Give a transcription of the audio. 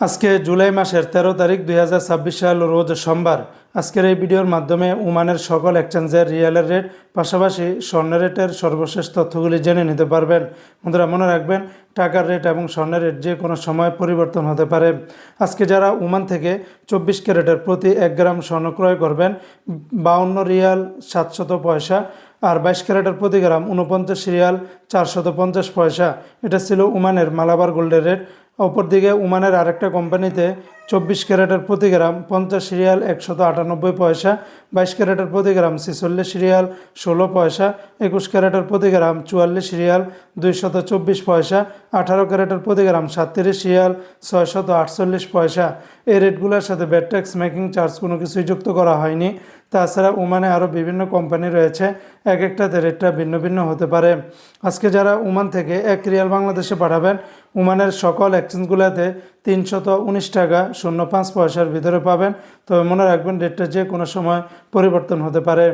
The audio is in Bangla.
আজকে জুলাই মাসের 13 তারিখ 2026 সাল রোজ সোমবার। আজকের এই ভিডিওর মাধ্যমে ওমানের সকল এক্সচেঞ্জের রিয়ালের রেট পাশাপাশি স্বর্ণের রেটের সর্বশেষ তথ্যগুলি জেনে নিতে পারবেন। বন্ধুরা মনে রাখবেন, টাকার রেট এবং স্বর্ণের রেট যে কোনো সময় পরিবর্তন হতে পারে। আজকে যারা ওমান থেকে 24 ক্যারেটের প্রতি 1 গ্রাম স্বর্ণ ক্রয় করবেন 52 রিয়াল 700 পয়সা, আর 22 ক্যারেটের প্রতি গ্রাম 49 রিয়াল 450 পয়সা। এটা ছিল ওমানের মালাবার গোল্ডের রেট। অপরদিকে ওমানের আরেকটা কোম্পানিতে 24 ক্যারেটের প্রতি গ্রাম 50 রিয়াল 198 পয়সা, 22 ক্যারেটের প্রতি গ্রাম 46 রিয়াল 16 পয়সা, 21 ক্যারেটের প্রতি গ্রাম 44 রিয়াল 224 পয়সা, 18 ক্যারেটের প্রতি গ্রাম 37 রিয়াল 648 পয়সা। এই রেটগুলোর সাথে ভ্যাট ট্যাক্স মেকিং চার্জ কোনো কিছুই যুক্ত করা হয়নি। তাছাড়া ওমানে আরও বিভিন্ন কোম্পানি রয়েছে, এক একটাতে রেটটা ভিন্ন ভিন্ন হতে পারে। আজকে যারা ওমান থেকে 1 রিয়াল বাংলাদেশে পাঠাবেন, ওমানের সকল এক্সচেঞ্জগুলোতে 319 টাকা 05 পয়সার ভিতরে পাবেন। তবে মনে রাখবেন, রেটটা যে কোনো সময় পরিবর্তন হতে পারে।